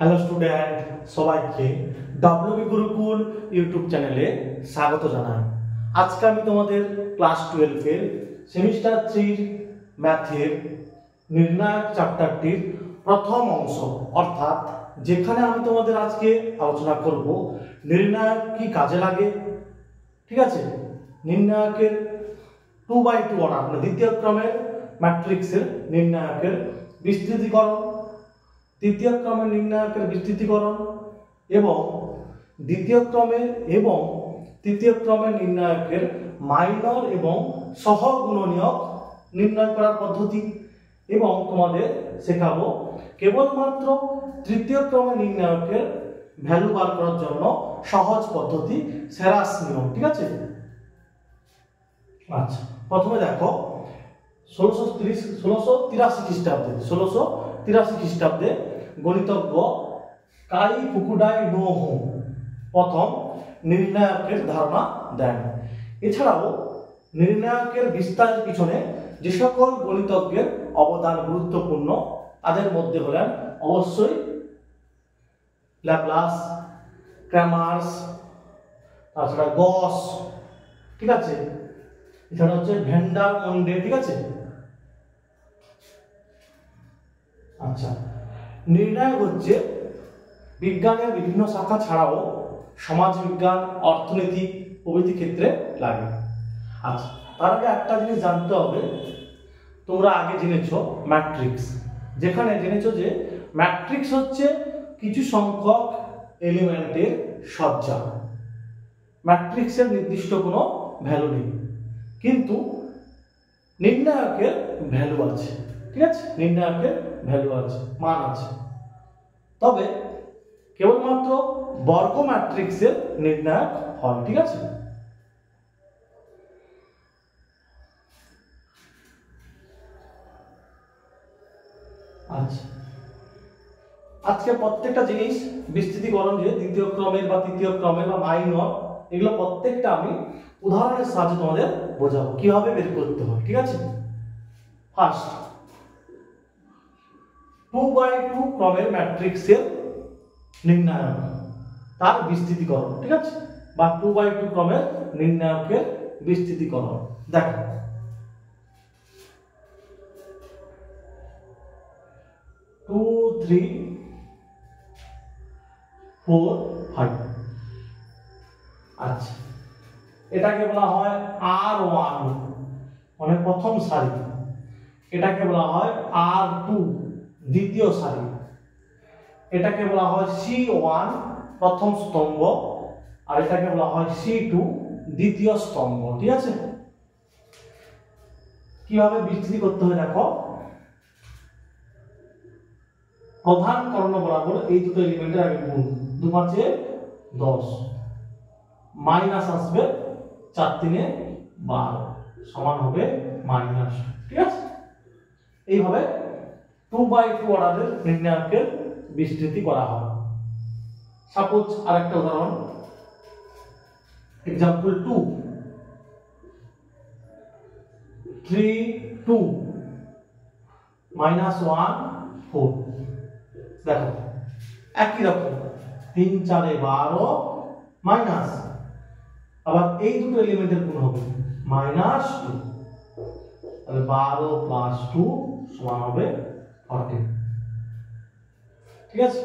Hello student, সবাইকে WB Gurukul YouTube চ্যানেলে স্বাগত জানাই। আজকে আমি তোমাদের ক্লাস 12 এর সেমিস্টার 3 ম্যাথের নির্ণায়ক চ্যাপ্টারটির প্রথম অংশ, অর্থাৎ যেখানে আমি তোমাদের আজকে আলোচনা করব নির্ণায়ক কি কাজে লাগে। ঠিক আছে, নির্ণায়কের 2x2 অর্ডার মানে দ্বিতীয় ক্রমের ম্যাট্রিক্সের নির্ণায়কের বিস্তৃতিকরণ, তৃতীয় ক্রমের নির্ণায়কের বিস্তৃতিকরণ এবং দ্বিতীয় ক্রমের এবং তৃতীয় ক্রমের নির্ণায়কের মাইনর এবং সহগুণনীয়ক নির্ণয় করার পদ্ধতি, এবং তোমাদের শেখাবো কেবলমাত্র তৃতীয় ক্রমের নির্ণায়কের ভ্যালু বার করার জন্য সহজ পদ্ধতি সেরাস নিয়ম। ঠিক আছে, আচ্ছা প্রথমে দেখো 1683 খ্রিস্টাব্দে গণিতজ্ঞ কাই ফুকুডাই নো হো প্রথম নির্ণায়কের ধারণা দেন। এছাড়াও নির্ণায়কের বিস্তারের পিছনে যে সকল গণিতজ্ঞের অবদান গুরুত্বপূর্ণ তাদের মধ্যে হলেন অবশ্যই ল্যাপ্লাস, ক্র্যামার্স, তাছাড়া গস, ঠিক আছে, এছাড়া হচ্ছে ভ্যান্ডার মন্ডে। ঠিক আছে, আচ্ছা নির্ণায়ক হচ্ছে বিজ্ঞানের বিভিন্ন শাখা ছাড়াও সমাজবিজ্ঞান, অর্থনীতি প্রভৃতি ক্ষেত্রে লাগে। আচ্ছা তার আগে একটা জিনিস জানতে হবে, তোমরা আগে জেনেছো ম্যাট্রিক্স, যেখানে জেনেছো যে ম্যাট্রিক্স হচ্ছে কিছু সংখ্যক এলিমেন্টের সজ্জা। ম্যাট্রিক্সের নির্দিষ্ট কোনো ভ্যালু নেই, কিন্তু নির্ণায়কের ভ্যালু আছে। ঠিক আছে, নির্ণায়কের ভ্যালু আছে, মান আছে। তবে কেবলমাত্র বর্গ ম্যাট্রিক্সের নির্ণায়ক হয়। ঠিক আছে, আচ্ছা আজকে প্রত্যেকটা জিনিস বিস্তৃতিকরণ, যে দ্বিতীয় ক্রমের বা তৃতীয় ক্রমের বা মাইনর, এগুলো প্রত্যেকটা আমি উদাহরণের সাহায্যে তোমাদের বোঝাবো কিভাবে বের করতে হয়। ঠিক আছে, ফার্স্ট 2x2 ক্রমের ম্যাট্রিক্সের নির্ণায়ক, তার বিস্তৃতিকরণ। ঠিক আছে, বা 2x2 ক্রমের নির্ণায়কের বিস্তৃতিকরণ। দেখো 2 3 4 5। আচ্ছা এটাকে বলা হয় R1 মানে প্রথম সারি, এটাকে বলা হয় R2 দ্বিতীয় সারি, এটাকে বলা হয় C1 প্রথম স্তম্ভ, আর এটাকে বলা হয় C2 দ্বিতীয় স্তম্ভ। ঠিক আছে, কিভাবে বিস্তৃতি করতে হয় দেখো, প্রধান কর্ণ বরাবর এই দুটো এলিমেন্টের আগে গুণ, 2 5 10, মাইনাস আসবে 4 3 12 সমান হবে মাইনাস। ঠিক আছে, এইভাবে 2x2 অর্ডারের নির্ণায়কের বিস্তৃতি করা হয়। সাপোজ আরেকটা উদাহরণ, এক্সাম্পল 2 3 2 -1 4। দেখো একই রকম 3 4 12 মাইনাস, আবার এই দুটো এলিমেন্টের গুণ হবে -2, তাহলে 12 + 2 সমান হবে 14। ঠিক আছে,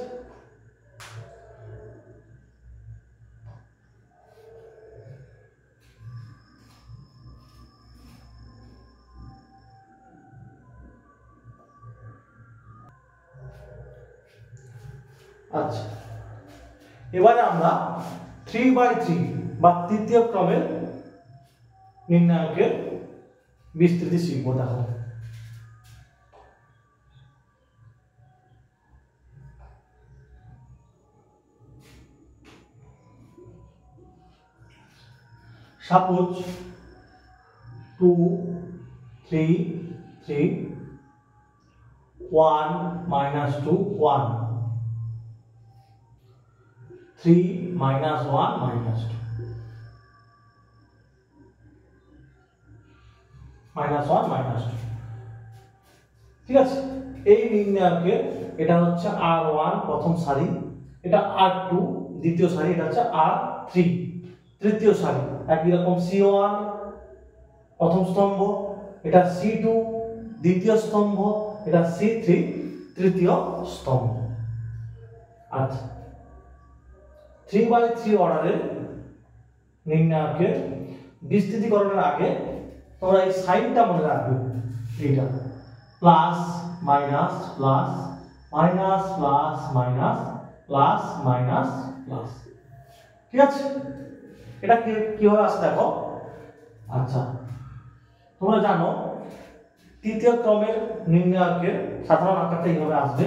আচ্ছা এবারে আমরা 3x3 বা তৃতীয় ক্রমের নির্ণায়কের বিস্তৃতি শিখব। দেখো সাপোজ 2 3 3 1 -2 1 3 -1 -2 -1 -2। ঠিক আছে, এই নির্ণায়কে এটা হচ্ছে R1 প্রথম সারি, এটা R2 দ্বিতীয় সারি, এটা হচ্ছে R3 তৃতীয় সারি। একই রকম C1 প্রথম স্তম্ভ, এটা C2 দ্বিতীয় স্তম্ভ, এটা C3 তৃতীয় স্তম্ভ। আচ্ছা 3/3 অর্ডারের নির্ণায়কের বিস্তৃতিকরণের আগে তোমরা এই সাইনটা মনে রাখবে, এইটা plus minus plus minus plus minus plus minus plus, ঠিক আছে? এটা কিভাবে আসে দেখো। আচ্ছা তোমরা জানো তৃতীয় ক্রমের নির্ণায়কের সাধারণ আকারটা এইভাবে আসবে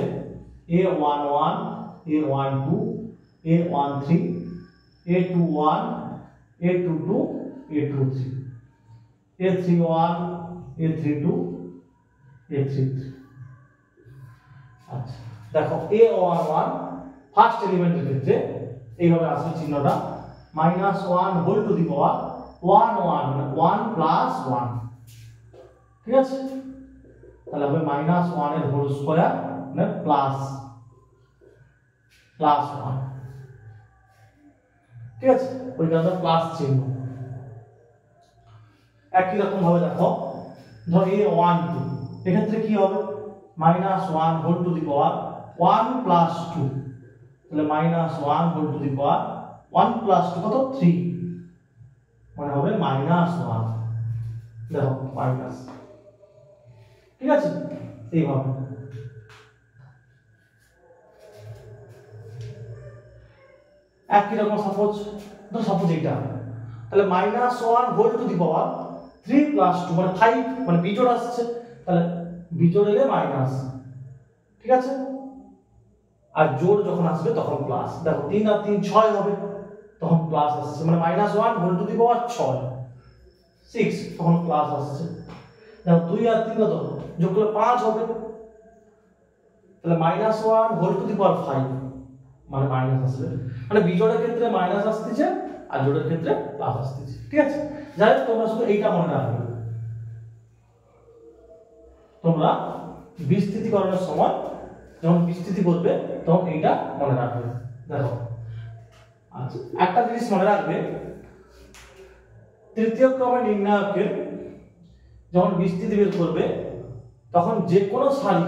A11 A12 A13 A21 A22 A23 A31 A32 A33। আচ্ছা দেখো A11 ফার্স্ট এলিমেন্টের ক্ষেত্রে এইভাবে আসবে চিহ্নটা -1 হোল টু দি পাওয়ার 1 1 মানে 1 প্লাস 1, ঠিক আছে? তাহলে হবে -1 এর হোল স্কয়ার মানে প্লাস 1, ঠিক আছে? ওই কারণে প্লাস চিহ্ন। একই রকম ভাবে দেখো ধর A12 এক্ষেত্রে কি হবে -1 whole to the power 1 plus 2, তাহলে -1 whole to the power 1 plus 2 কত 3 মানে হবে -1, দেখো মাইনাস, ঠিক আছে? এইভাবে একই রকম সাপোজ এইটা, তাহলে -1 whole to the power 3 plus 2 মানে 5 মানে বিজোড় আসছে, তাহলে বিজোড় এলে মাইনাস, ঠিক আছে? আর জোড় যখন আসবে তখন প্লাস। দেখো 3 আর 3 6 হবে, তখন প্লাস আসছে মানে -1 হোল টু দি পাওয়ার 6 6 তখন প্লাস আসছে। দেখো 2 আর 3 কত যোগ করলে 5 হবে, তাহলে -1 হোল টু দি পাওয়ার 5 মানে মাইনাস আসবে, মানে বিজোড়ের ক্ষেত্রে মাইনাস আসতেছে আর জোড়ের ক্ষেত্রে প্লাস আসতেছে, ঠিক আছে? যাই হোক তোমরা শুধু এইটা মনে রাখবে, তোমরা বিস্তৃতিকরণের সময় যখন বিস্তৃতি করবে তখন এইটা মনে রাখবে। দেখো আচ্ছা একটা জিনিস মনে রাখবে, তৃতীয় ক্রমের নির্ণায়কের যখন বিস্তৃতি বের করবে তখন যে কোনো সারি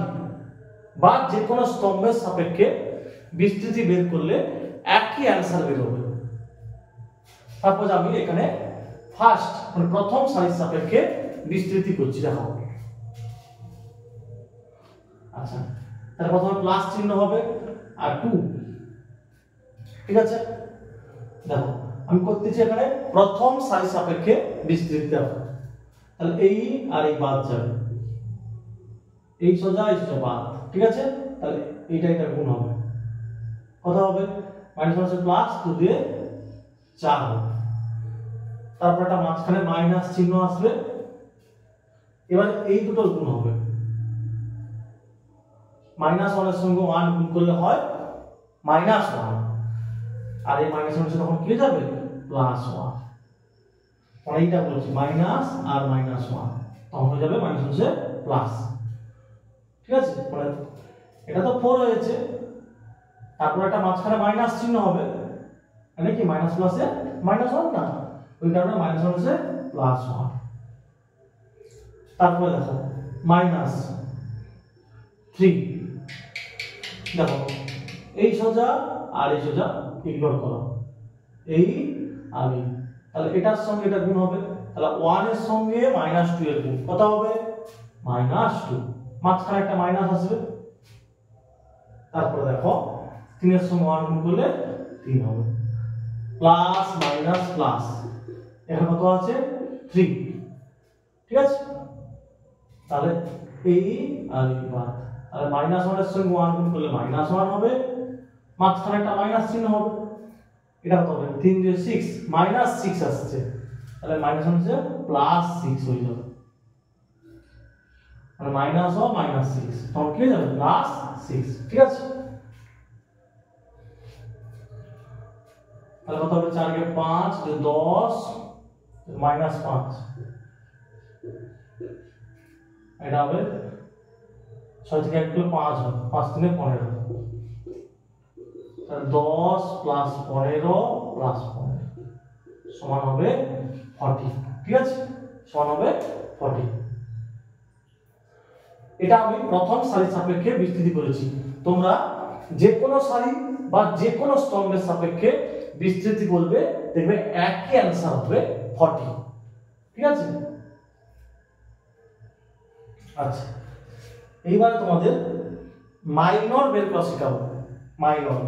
বা যে কোনো স্তম্ভের সাপেক্ষে বিস্তৃতি বের করলে একই অ্যান্সার বের হবে। সাপোজ আমি এখানে ফার্স্ট মানে প্রথম সারির সাপেক্ষে বিস্তৃতি করছি, দেখো আচ্ছা তার প্রথমে প্লাস চিহ্ন হবে আর 2, ঠিক আছে? দেখো আমি করতেছি এখানে প্রথম সারির সাপেক্ষে বিস্তৃতি দেব, তাহলে এই আর এই বাদ যাবে, এই সোজা বাদ, ঠিক আছে? তাহলে এটা গুণ হবে, কত হবে -1 প্লাস 2 দিয়ে 4 হবে, তারপর একটা মাঝখানে মাইনাস চিহ্ন আসবে, এবার এই দুটোর গুণ হবে, -1 এর সঙ্গে 1 গুণ করলে হয় -1 আর এই -1 এর তখন কি হয়ে যাবে +1, মানে এইটা বলছি মাইনাস আর -1 তখন হয়ে যাবে -1 প্লাস, ঠিক আছে? মানে এটা তো 4 হয়েছে, তারপর একটা মাঝখানে মাইনাস চিহ্ন হবে, মানে কি মাইনাস প্লাসে -1 না, ওই কারণে -1 +1। তারপরে দেখো -3, দেখো এই সোজা আর এই সোজা ইগনোর করো, এই আর এই, তাহলে এটার সঙ্গে এটা গুণ হবে, তাহলে 1 এর সঙ্গে -2 এর গুণ কত হবে -2, মাঝখানে একটা মাইনাস আসবে, তারপরে দেখো 3 এর সঙ্গে 1 গুণ করলে 3 হবে, প্লাস মাইনাস প্লাস, এখানে কত আছে 3, ঠিক আছে? তাহলে এই আর এই বাদ, তাহলে -1 এর সঙ্গে 1 গুণ করলে -1 হবে, মাঝখানে একটা মাইনাস চিহ্ন হবে, এটা কত হবে 3 দিয়ে 6 -6 আসছে, তাহলে -1 +6 হয়ে যাবে, মানে -6 তখন কি হয়ে যাবে +6, ঠিক আছে? তাহলে কত হবে 4 কে 5 10 -5, এটা হবে 6 থেকে 1 গেলে 5 হয়, 5 3 15, তাহলে 10 প্লাস 15 প্লাস 15 সমান হবে 40। ঠিক আছে, সমান হবে 40। এটা আমি প্রথম সারির সাপেক্ষে বিস্তৃতি করেছি। তোমরা যে কোনো সারি বা যে কোনো স্তম্ভের সাপেক্ষে বিস্তৃতি করবে, দেখবে একই অ্যান্সার হবে 40। ঠিক আছে, আচ্ছা এইবারে তোমাদের মাইনর বের করা শেখাবো। মাইনর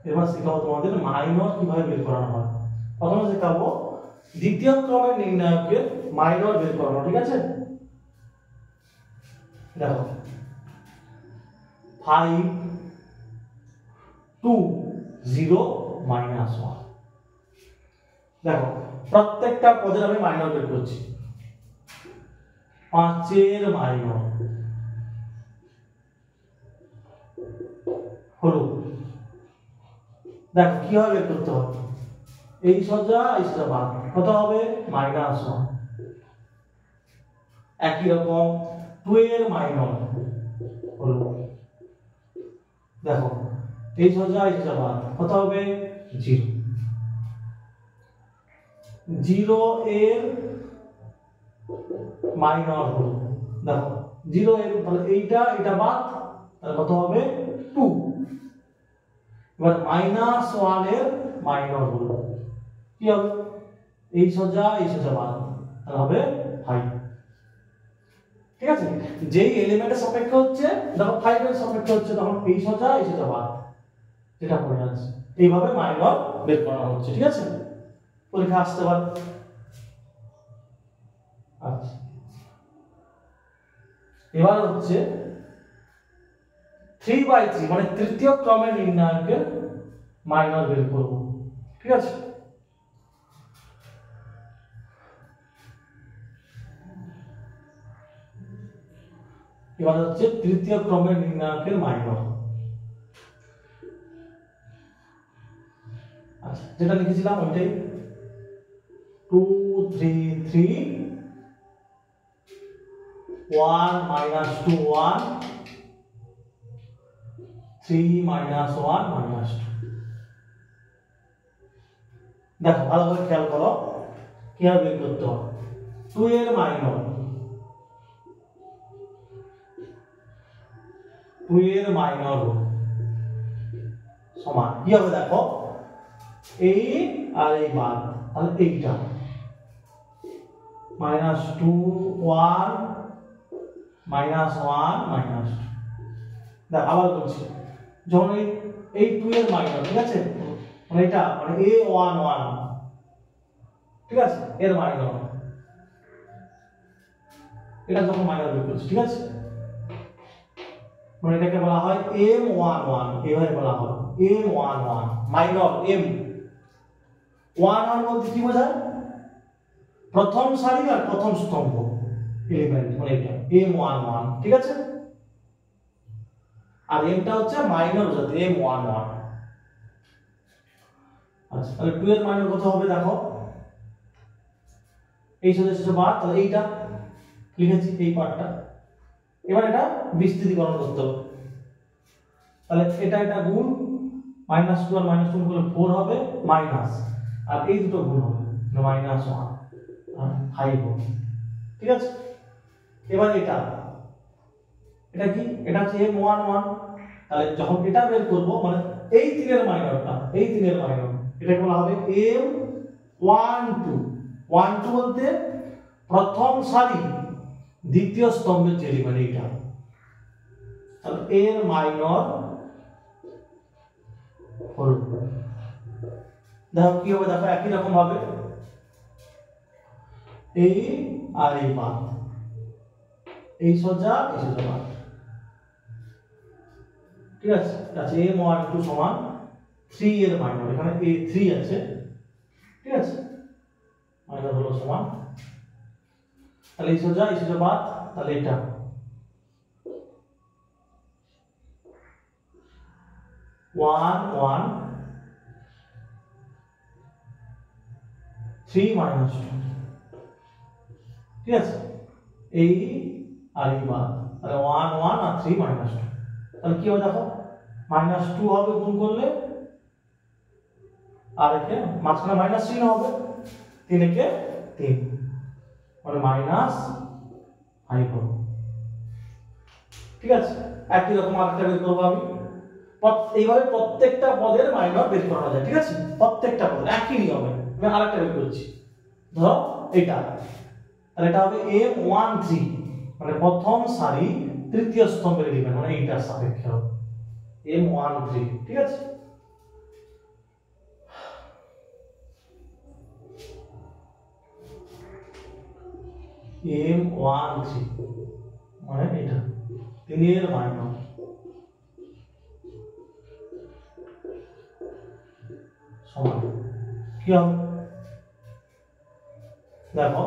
এবার শেখাবো তোমাদের মাইনর কিভাবে বের করানো হয়। প্রথমে শেখাবো দ্বিতীয় ক্রমের নির্ণায়কের মাইনর বের করানো। ঠিক আছে, দেখো 5 2 0 -1। দেখো প্রত্যেকটা পদের আমি মাইনর বের করছি। 5 এর মাইনর হলো, দেখো কিভাবে বের করতে হবে, এই সোজা বাদ, কত হবে -1। একই রকম 2 এর মাইনর হলো, দেখো এই সোজা বাদ, কত হবে 0। 0 এর মাইনর হলো, দেখো 0 এর তাহলে এটা বাদ, তাহলে কত হবে 2। এবার -1 এর মাইনর হলো, কি হবে এই সোজা বাদ, তাহলে হবে 5। ঠিক আছে, যেই এলিমেন্টের সাপেক্ষে হচ্ছে, দেখো 5 এর সাপেক্ষে হচ্ছে, তখন এই সোজা বাদ, যেটা পড়ে আছে। এইভাবে মাইনর বের করানো হচ্ছে। ঠিক আছে, পরীক্ষা আসতে পারে। আচ্ছা এবার হচ্ছে 3/3 মানে তৃতীয় ক্রমের নির্ণায়কের মাইনর বের করব। ঠিক আছে, এবার হচ্ছে তৃতীয় ক্রমের নির্ণায়কের মাইনর। আচ্ছা যেটা লিখেছিলাম ওইটাই 2 3 3 1 -2 1 3 -1 -2। দেখো ভালো করে খেয়াল করো কিভাবে বের করতে হবে। 2 এর মাইনর, 2 এর মাইনর সমান কি হবে, দেখো এই আর এই বাদ, তাহলে এইটা -2 1 -1 -2। দেখ আবার বলছি, যখন এই 2 এর মাইনর, ঠিক আছে, মানে এটা মানে a11, ঠিক আছে, এর মাইনর, এটা যখন মাইনর বের করছি, ঠিক আছে, মানে এটাকে বলা হয় m11, এইভাবে বলা হয় m11 মাইনর। m11 বলতে কি বোঝায়, প্রথম সারি আর প্রথম স্তম্ভ এলিমেন্ট, মানে এটা m11। ঠিক আছে, আর এমটা হচ্ছে মাইনর বোঝাতে m11। আচ্ছা তাহলে 2 এর মাইনর কত হবে, দেখো এই সোজা বাদ, তাহলে এইটা লিখেছি এই পার্টটা। এবার এটা বিস্তৃতিকরণ করতে হবে, তাহলে এটা গুণ, -2 আর -2 গুণ করলে 4 হবে মাইনাস, আর এই দুটো গুণ হবে -1 আর 5 হবে। ঠিক আছে, এবার এটা কি, এটা হচ্ছে m11, তাহলে যখন এটা বের করব, মানে এই 3 এর মাইনরটা, এই 3 এর মাইনর, এটাকে বলা হবে m12। 12 বলতে প্রথম সারি দ্বিতীয় স্তম্ভের যে এলিমেন্ট এইটা, তাহলে এর মাইনর হল, দেখো কি হবে, দেখো একই রকম ভাবে এই আর এই বাদ, এই সোজা বাদ। ঠিক আছে, আচ্ছা m12 সমান 3 এর মাইনর, এখানে a3 আছে। ঠিক আছে, মাইনর হলো সমান, তাহলে এই সোজা বাদ, তাহলে এটা 1 1 3 minus 2 ঠিক আছে এই আর এই বাদ তাহলে 1 1 আর 3 minus 2 তাহলে কি হবে দেখো -2 হবে গুণ করলে আর একে মাঝখানে মাইনাস চিহ্ন হবে 3 একে 3 মানে -5 হবে ঠিক আছে একই রকম আরেকটা বের করব আমি এইভাবে প্রত্যেকটা পদের মাইনর বের করা যায় ঠিক আছে প্রত্যেকটা পদের একই নিয়মে আমি আরেকটা বের করছি ধরো এটা তাহলে এটা হবে m13 মানে প্রথম সারি তৃতীয় স্তম্ভের এলিমেন্ট মানে এইটার সাপেক্ষে হবে m13 ঠিক আছে m13 মানে এটা 3 এর মাইনর সমান কি হবে দেখো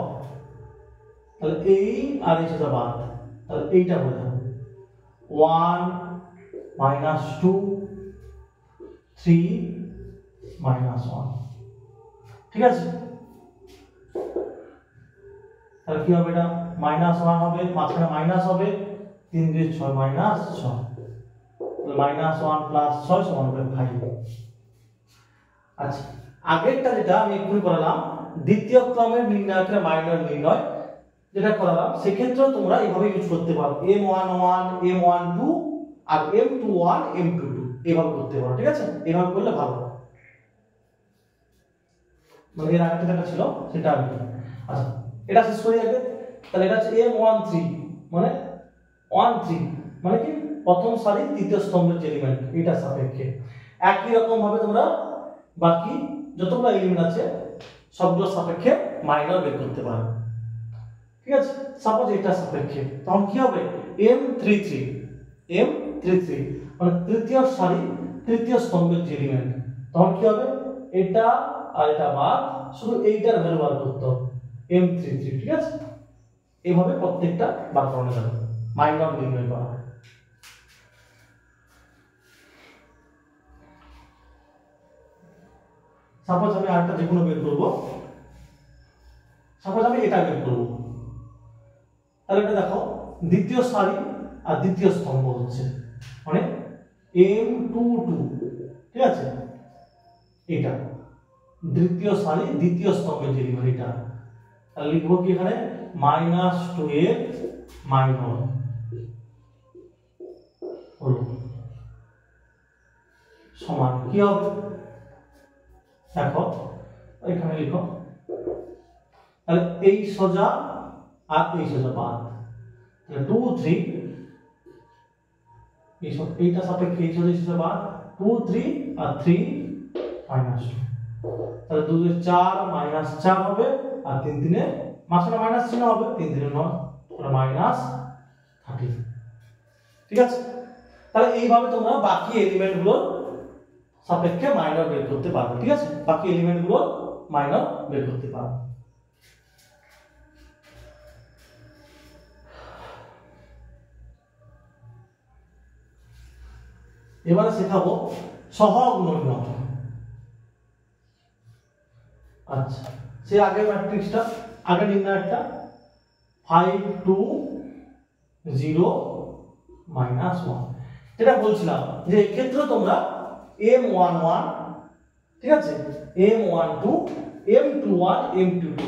তাহলে এই আর এই সাথে বাদ তাহলে এইটা হয়ে যাবে 1 -2 3 -1 ঠিক আছে তাহলে কি হবে এটা -1 হবে মাঝখানে মাইনাস হবে 3 দিয়ে 6 -6 তাহলে -1 + 6 সমান হবে 5 আচ্ছা আগেরটা যেটা আমি এক্ষুনি করালাম দ্বিতীয় ক্রমের নির্ণায়কের মাইনর নির্ণয় যেটা করালাম সেক্ষেত্রেও তোমরা এইভাবে ইউজ করতে পারো m11 m12 আর m21 m22 এইভাবে করতে পারো ঠিক আছে এইভাবে করলে ভালো মানে এর আগে যেটা ছিল সেটা আমি আচ্ছা এটা শেষ করি আগে তাহলে এটা হচ্ছে m13 মানে 13 মানে কি প্রথম সারি তৃতীয় স্তম্ভের যে এলিমেন্ট এটা সাপেক্ষে একই রকম ভাবে তোমরা বাকি যতগুলো এলিমেন্ট আছে সবগুলো সাপেক্ষে মাইনর বের করতে পারো ঠিক আছে সাপোজ এটা সাপেক্ষে তখন কি হবে m33 মানে তৃতীয় সারি তৃতীয় স্তম্ভের যে এলিমেন্ট তখন কি হবে এটা আর এটা বাদ শুধু এইটার ভ্যালু বার করতে হবে m33 ঠিক আছে এইভাবে প্রত্যেকটা বার করানো যাবে মাইনর নির্ণয় করা সাপোজ আমি আরেকটা যে কোনো বের করব সাপোজ আমি এটা বের করব তাহলে এটা দেখো দ্বিতীয় সারি আর দ্বিতীয় স্তম্ভ হচ্ছে মানে m22 ঠিক আছে এটা দ্বিতীয় সারি দ্বিতীয় স্তম্ভের যে এলিমেন্ট এটা তাহলে লিখব কি এখানে -2 এর মাইনর হলো সমান কি হবে দেখো এখানে লিখো তাহলে এই সোজা আর এই সোজা বাদ তাহলে 2 3 এইটা সাপেক্ষে এই সোজা বাদ 2 3 আর 3 -2 তাহলে 2 এর 4 -4 হবে আর 3 3 এ মাঝখানে মাইনাস চিহ্ন হবে 3 3 9 তাহলে -30 ঠিক আছে তাহলে এইভাবে তোমরা বাকি এলিমেন্ট গুলো সাপেক্ষে মাইনর বের করতে পারবে ঠিক আছে বাকি এলিমেন্ট গুলো মাইনর বের করতে পারবে এবারে শেখাবো সহগ নির্ণয় আচ্ছা সে আগে ম্যাট্রিক্সটা আগে নির্ণয়টা 5 2 0 -1 যেটা বলছিলাম যে এই ক্ষেত্রে তোমরা m11 ঠিক আছে m12 m21 m22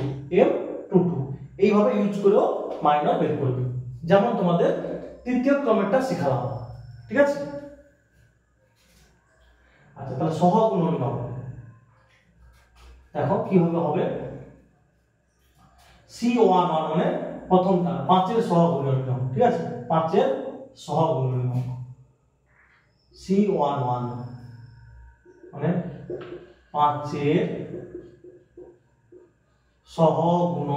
m22 এইভাবে ইউজ করেও মাইনর বের করবে যেমন তোমাদের তৃতীয় ক্রমেরটা শেখালাম ঠিক আছে আচ্ছা তাহলে সহগ নির্ণয় দেখো কিভাবে হবে c11 মানে প্রথমটা 5 এর সহগ নির্ণয় ঠিক আছে 5 এর সহগ নির্ণয় c11 মানে 5 এর সহগুণ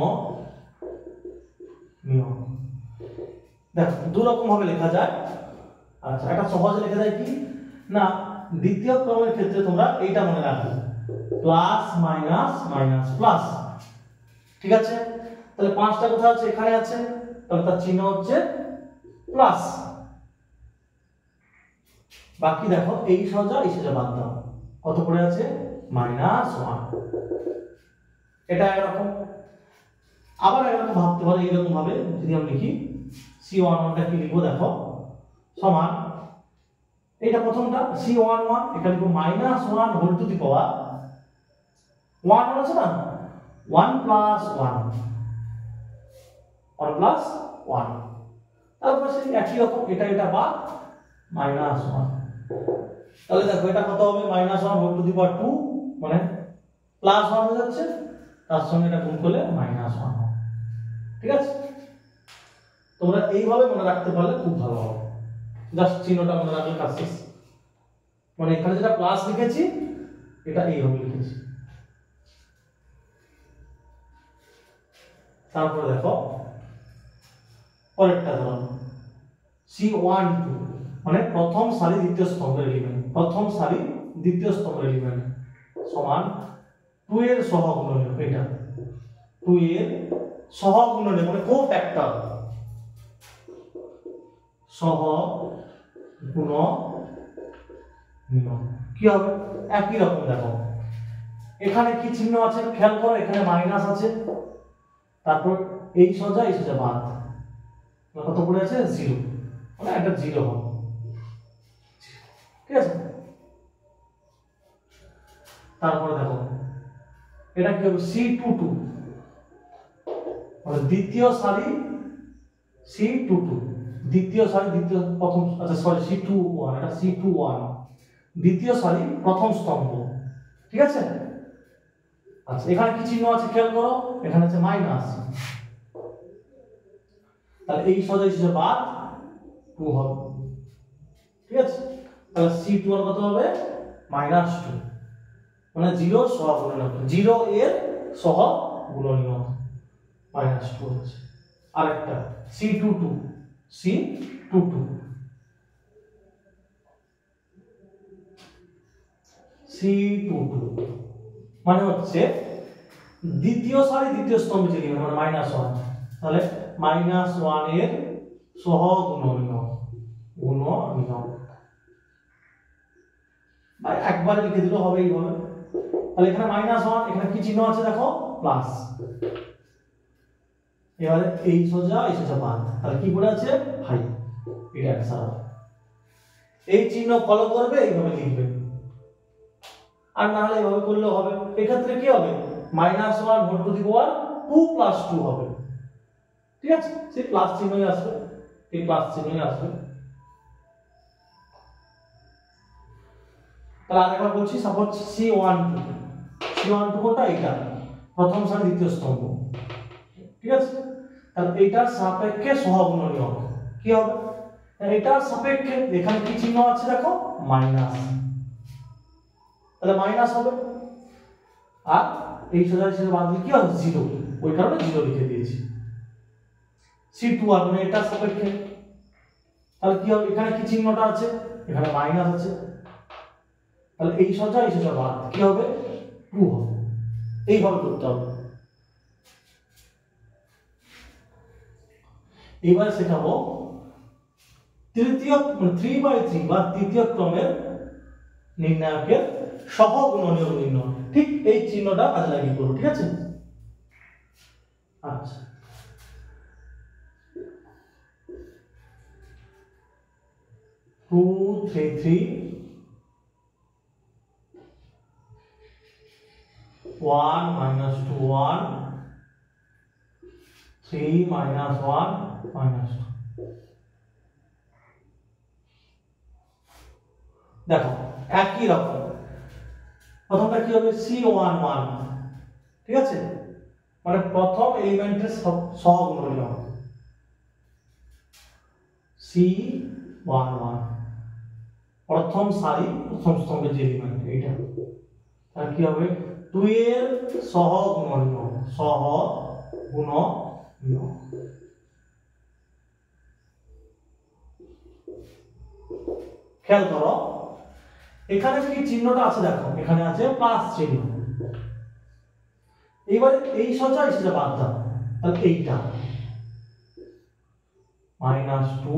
নিয়ম দেখো দুই রকম ভাবে লেখা যায় আচ্ছা এটা সহজে লেখা যায় কি না দ্বিতীয় ক্রমের ক্ষেত্রে তোমরা এইটা মনে রাখবে প্লাস মাইনাস মাইনাস প্লাস ঠিক আছে তাহলে 5টা কোথায় আছে এখানে আছে তাহলে তার চিহ্ন হচ্ছে প্লাস বাকি দেখো এই সোজা বাদ দাও, কত পড়ে আছে -1। এটা একরকম। আবার একরকম ভাবতে পারো, এইরকম ভাবে যদি আমি লিখি C11 টা কি লিখবো দেখো, সমান এটা প্রথমটা C11, এটা লিখবো -1 হোল টু দি পাওয়ার 1 আছে না, 1 + 1 তারপর সেই একই রকম এটা বাদ -1। তাহলে দেখো এটা কত হবে, -1 হোল টু দি পাওয়ার 2 মানে +1 হয়ে যাচ্ছে, তার সঙ্গে এটা গুণ করলে -1 হবে। ঠিক আছে, তোমরা এইভাবে মনে রাখতে পারলে খুব ভালো হবে। জাস্ট চিহ্নটা মনে রাখলে কাজ শেষ। মানে এখানে যেটা প্লাস লিখেছি এটা এইভাবে লিখেছি। তারপরে দেখো পরেরটা ধরো C12 মানে প্রথম সারি দ্বিতীয় স্তম্ভের এলিমেন্ট, প্রথম সারি দ্বিতীয় স্তম্ভের এলিমেন্ট সমান 2 এর সহগুণনীয়, এটা 2 এর সহগুণনীয় মানে কোফ্যাক্টর, সহগুণনীয় কি হবে একই রকম। দেখো এখানে কি চিহ্ন আছে খেয়াল করো, এখানে মাইনাস আছে, তারপর এই সোজা বাদ, কত পড়ে আছে 0, মানে একটা 0 হবে। ঠিক আছে, তারপরে দেখো এটা কি হবে C22 মানে দ্বিতীয় সারি C22, দ্বিতীয় সারি দ্বিতীয় প্রথম, আচ্ছা সরি C21, এটা C21 দ্বিতীয় সারি প্রথম স্তম্ভ। ঠিক আছে, আচ্ছা এখানে কি চিহ্ন আছে খেয়াল করো, এখানে আছে মাইনাস, তাহলে এই সোজা বাদ 2 হবে। ঠিক আছে, তাহলে C21 কত হবে -2 মানে 0 সহগুণনীয়, 0 এর সহগুণনীয় -2 হচ্ছে। আরেকটা C22 মানে হচ্ছে দ্বিতীয় সারি দ্বিতীয় স্তম্ভে যে মানে -1, তাহলে -1 এর সহগুণনীয় ভাই একবার লিখে দিলে হবে এইভাবে। তাহলে এখানে -1, এখানে কি চিহ্ন আছে দেখো প্লাস, এবারে এই সোজা বাদ, তাহলে কি পড়ে আছে 5, এটা অ্যানসার। এই চিহ্ন ফলো করবে, এইভাবে লিখবে, আর না হলে এইভাবে করলেও হবে। এক্ষেত্রে কি হবে -1 হোল টু দি পাওয়ার 2 + 2 হবে। ঠিক আছে, সেই প্লাস চিহ্নই আসবে, এই প্লাস চিহ্নই আসবে। তাহলে আরেকবার বলছি, সাপোজ C12 কোনটা, এটা প্রথম সারি দ্বিতীয় স্তম্ভ। ঠিক আছে, তাহলে এটার সাপেক্ষে সহগুণনীয় কি হবে, এটার সাপেক্ষে এখানে কি চিহ্ন আছে দেখো মাইনাস, তাহলে মাইনাস হবে, আর এই সোজা বাদ দিলে কি হবে 0, ওই কারণে 0 লিখে দিয়েছি। C21 মানে এটার সাপেক্ষে, তাহলে কি হবে এখানে কি চিহ্নটা আছে, এখানে মাইনাস আছে, তাহলে এই সোজা বাদ কি হবে 2 হবে। এইভাবে করতে হবে। এবার শেখাবো তৃতীয় মানে 3/3 বা তৃতীয় ক্রমের নির্ণায়কের সহগুণনীয় নির্ণয়। ঠিক এই চিহ্নটা কাজে লাগিয়ে করো। ঠিক আছে, আচ্ছা টু থ্রি থ্রি 1 - 2 1 3 - 1 -2। দেখো একই রকম, প্রথমটা কি হবে C11, ঠিক আছে, মানে প্রথম এলিমেন্টের সহগুণনীয় C11 প্রথম সারি প্রথম স্তম্ভের যে এলিমেন্ট এইটা, তার কি হবে 2 এর সহগুণনীয় খেয়াল করো এখানে কি চিহ্নটা আছে দেখো, এখানে আছে প্লাস চিহ্ন। এইবারে এই সোজা বাদ দাও, তাহলে এইটা -2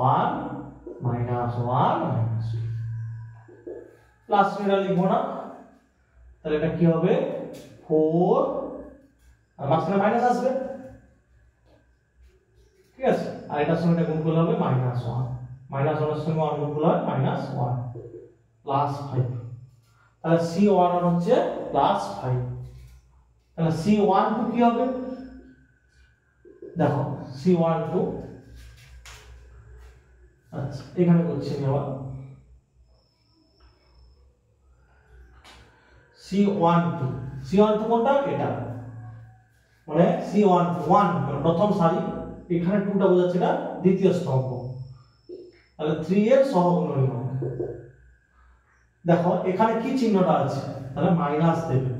1 মাইনাস 1 মাইনাস 2 প্লাস এটা লিখবো না, তাহলে এটা কি হবে 4 আর মাঝখানে মাইনাস আসবে, ঠিক আছে। আর এটার সঙ্গে এটা গুণ করলে হবে মাইনাস 1, মাইনাস 1 এর সঙ্গে 1 গুণ করলে হয় মাইনাস 1 প্লাস 5। তাহলে C11 হচ্ছে প্লাস 5। তাহলে C12 কি হবে, দেখো C12, আচ্ছা এখানে করছি আমি আবার C12 কোনটা, এটা মানে C1 মানে প্রথম সারি, এখানে 2টা বোঝাচ্ছে এটা দ্বিতীয় স্তম্ভ, তাহলে 3 এর সহগুণনীয়। দেখো এখানে কি চিহ্নটা আছে, তাহলে মাইনাস দেবে,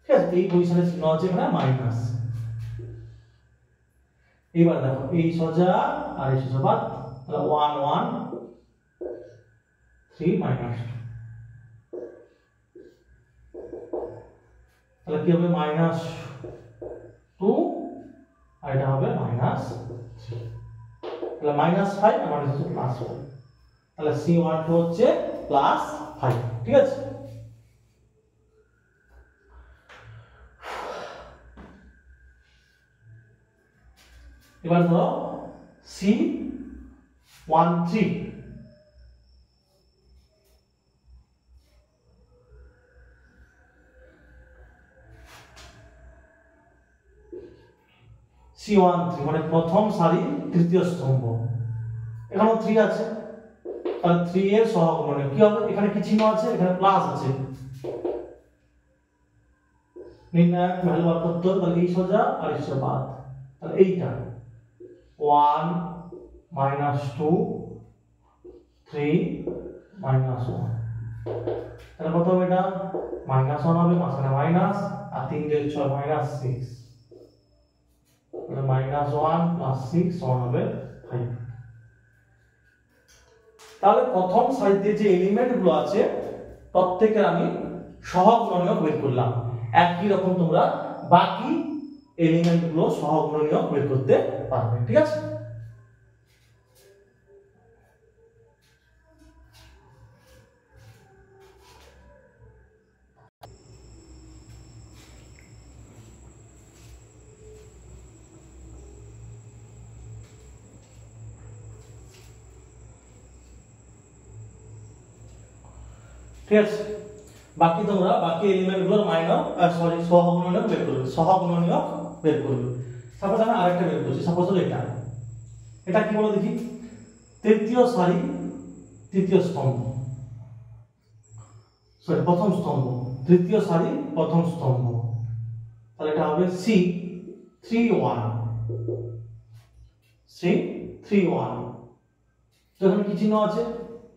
ঠিক আছে, এই পজিশনে চিহ্ন আছে এখানে মাইনাস। এবার দেখো এই সোজা আর এই সোজা বাদ, তাহলে 1 1 3 মাইনাস 2, তাহলে কি হবে মাইনাস 2 আর এটা হবে মাইনাস 3, তাহলে মাইনাস 5 আর মাইনাস হচ্ছে প্লাস 5, তাহলে C12 হচ্ছে প্লাস 5, ঠিক আছে। এবার ধরো C13, মানে প্রথম সারি তৃতীয় স্তম্ভ, এখানেও 3 আছে, তাহলে 3 এর সহগুণনীয় কি হবে, এখানে কি চিহ্ন আছে, এখানে প্লাস আছে, নির্ণায়ক ভ্যালু বার করতে হবে, তাহলে এই সোজা আর এই সোজা বাদ, তাহলে এইটা 1 মাইনাস 2 3 মাইনাস 1, তাহলে কত হবে, এটা মাইনাস 1 হবে, মাঝখানে মাইনাস আর 3 দিয়ে 6 মাইনাস 6, তাহলে মাইনাস 1 প্লাস 6 সমান হবে 5। তাহলে প্রথম সারিতে যে এলিমেন্ট গুলো আছে প্রত্যেকের আমি সহগুণনীয়ক বের করলাম, একই রকম তোমরা বাকি এলিমেন্ট গুলো সহগুণনীয়ক বের করতে পারবে, ঠিক আছে। ঠিক আছে, বাকি তোমরা বাকি এলিমেন্ট গুলোর সহগুণনীয়ক বের করবে, সহগুণনীয়ক বের করবে। সাপোজ আমি আরেকটা বের করছি, সাপোজ হলো এটা কি বলো দেখি, তৃতীয় সারি তৃতীয় স্তম্ভ, সরি প্রথম স্তম্ভ, তৃতীয় সারি প্রথম স্তম্ভ, তাহলে এটা হবে C31, তো এখানে কি চিহ্ন আছে,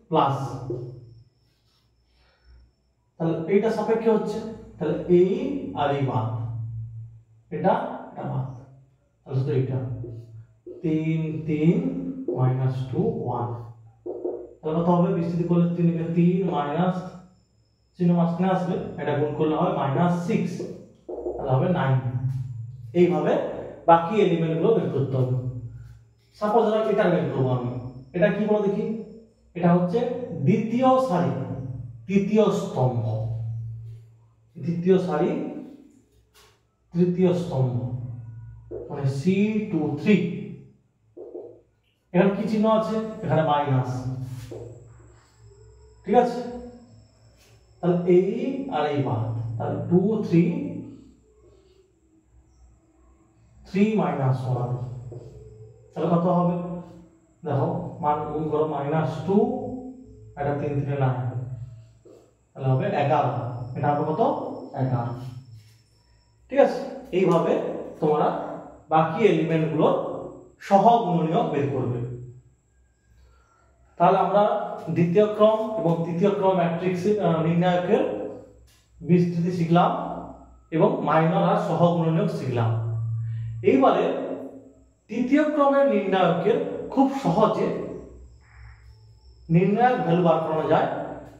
প্লাস, তাহলে এইটা সাপেক্ষে হচ্ছে, তাহলে এই আর এই বাদ, এটা বাদ, তাহলে শুধু এটা 3 3 মাইনাস 2 1, তাহলে কত হবে, বিস্তৃতি করলে 3 কে 3 মাইনাস চিহ্ন মাঝখানে আসবে, এটা গুণ করলে হবে মাইনাস 6, তাহলে হবে 9। এইভাবে বাকি এলিমেন্ট গুলো বের করতে হবে। সাপোজ এটা বের করব আমি, এটা কি বলো দেখি, এটা হচ্ছে দ্বিতীয় সারি তৃতীয় স্তম্ভ, দ্বিতীয় সারি তৃতীয় স্তম্ভ মানে C23, এখানে কি চিহ্ন আছে, এখানে মাইনাস, ঠিক আছে, তাহলে এই আর এই বাদ, তাহলে 2 3 মাইনাস 1, তাহলে কত হবে, দেখো মান গুণ করো, মাইনাস 2 এটা 3 3 9, তাহলে হবে 11, এটা হবে কত 11, ঠিক আছে। এইভাবে তোমরা বাকি এলিমেন্ট গুলো সহগুণনীয়ক বের করবে। তাহলে আমরা দ্বিতীয় ক্রম এবং তৃতীয় ক্রম ম্যাট্রিক্স নির্ণায়কের বিস্তৃতি শিখলাম এবং মাইনর আর সহগুণনীয়ক শিখলাম। এইবারে তৃতীয় ক্রমের নির্ণায়কের খুব সহজে নির্ণায়ক ভ্যালু বার করা যায়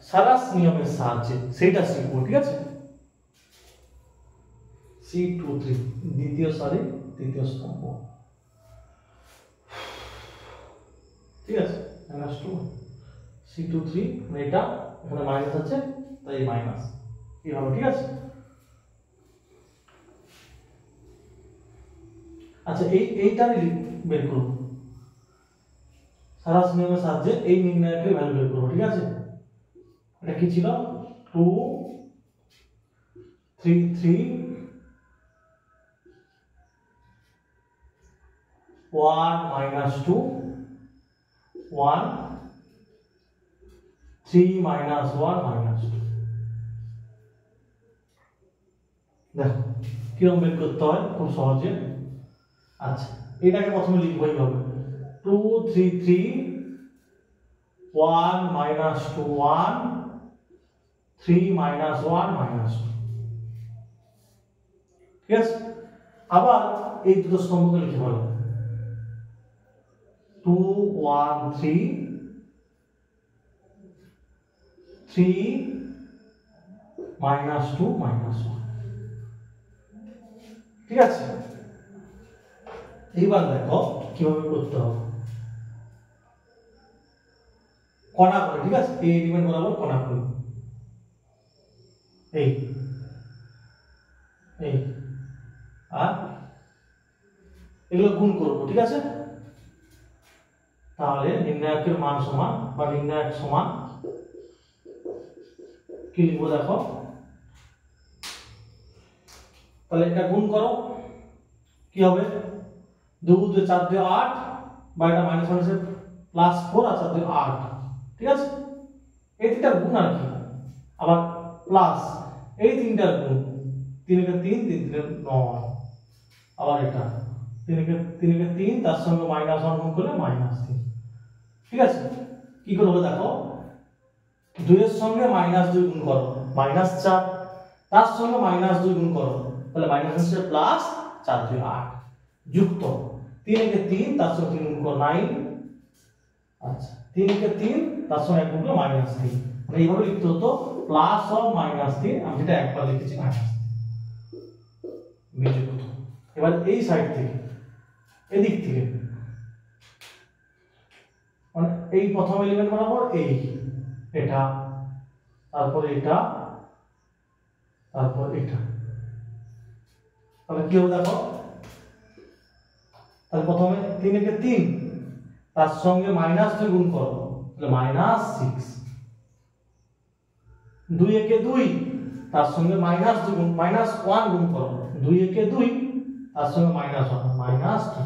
সারাস নিয়মের সাহায্যে, সেইটা শিখবো, ঠিক আছে। C23 দ্বিতীয় সারি তৃতীয় স্তম্ভ, ঠিক আছে, -2 C23 মানে এটা এখানে মাইনাস আছে তাই মাইনাস কি হবে, ঠিক আছে। আচ্ছা এইটা বের করব, সারাস নিয়মের সাহায্যে এই নির্ণায়কের ভ্যালু বের করব, ঠিক আছে। এটা কি ছিল 2 3 3 1 -2 1 3 -1 -2। দেখো কিরকম বের করতে হয় খুব সহজে। আচ্ছা এটাকে প্রথমে লিখবো এইভাবে 2 3 3 1 -2 1 3 -1 -2, ঠিক আছে। আবার এই দুটো স্তম্ভকে লিখে ফেলো 2 1 3 3 -2 -1, ঠিক আছে। এইবার দেখো কিভাবে করতে হবে, কণা করে, ঠিক আছে। এই এলিমেন্ট বরাবর কণা করি, এই এই আর এগুলো গুণ করব, ঠিক আছে। তাহলে নির্ণায়কের মান সমান বা নির্ণায়ক সমান কি লিখবো দেখো, তাহলে এটা গুণ করো কি হবে 2 2 4 2 8 বা এটা মাইনাস মাইনাসে +4 আর 4 2 8, ঠিক আছে। এই তিনটা গুণ আর কি, আবার প্লাস এই তিনটার গুণ 3 কে 3 3 3 9, আবার এটা 3 কে 3 তার সঙ্গে -1 গুণ করলে -3, ঠিক আছে। কি করব দেখো 2 এর সঙ্গে -2 গুণ করো -4, তার সঙ্গে -2 গুণ করো তাহলে -4 প্লাস 4 2 8 যুক্ত 3 কে 3 তার সঙ্গে 3 গুণ করো 9, আচ্ছা 3 কে 3 তার সঙ্গে 1 গুণ করলে -3, মানে এইভাবে লিখতে হতো প্লাস ও -3, আমি যেটা একবার লিখেছি -3 বিযুক্ত। এবার এই সাইড থেকে এদিক থেকে মানে এই প্রথম এলিমেন্ট বরাবর এই এটা, তারপর এটা, তারপর এটা, তাহলে কি হবে দেখো, তাহলে প্রথমে 3 কে 3 তার সঙ্গে -2 গুণ করো তাহলে -6, 2 কে 2 তার সঙ্গে -2 গুণ -1 গুণ করো 2 কে 2 তার সঙ্গে -1 -2,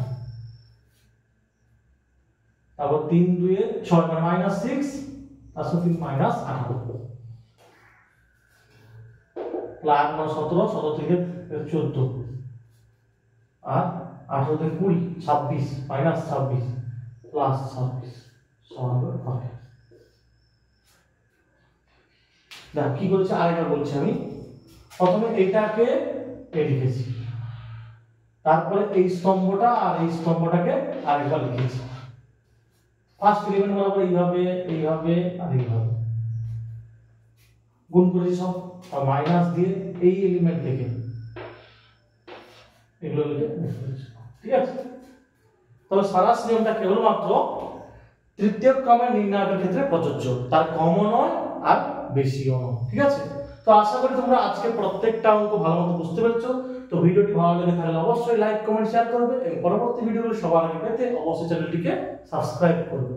তারপর 3 2 এ 6 মানে -6 তার সঙ্গে 3 -18 প্লাস 9 17 17 থেকে 14 আর 18 থেকে 20 26 -26 প্লাস 26 সমান হবে। দেখ কি করেছে আরেকবার বলছি আমি, প্রথমে এইটাকে এই লিখেছি, তারপরে এই স্তম্ভটা আর এই স্তম্ভটাকে আরেকবার লিখেছি, ফার্স্ট এলিমেন্ট বরাবর এইভাবে এইভাবে আর এইভাবে গুণ করেছি সব, আর মাইনাস দিয়ে এই এলিমেন্ট থেকে এগুলো লিখে, ঠিক আছে। তবে সারাস নিয়মটা কেবলমাত্র তৃতীয় ক্রমের নির্ণায়কের ক্ষেত্রে প্রযোজ্য, তার কমও নয় আর বেশিও নয়, ঠিক আছে। তো আশা করি তোমরা আজকে প্রত্যেকটা অঙ্ক ভালোমতো বুঝতে পেরেছো। তো ভিডিওটি ভালো লেগে থাকলে অবশ্যই লাইক কমেন্ট শেয়ার করবে এবং পরবর্তী ভিডিওগুলো সবার আগে পেতে অবশ্যই চ্যানেলটিকে সাবস্ক্রাইব করবে।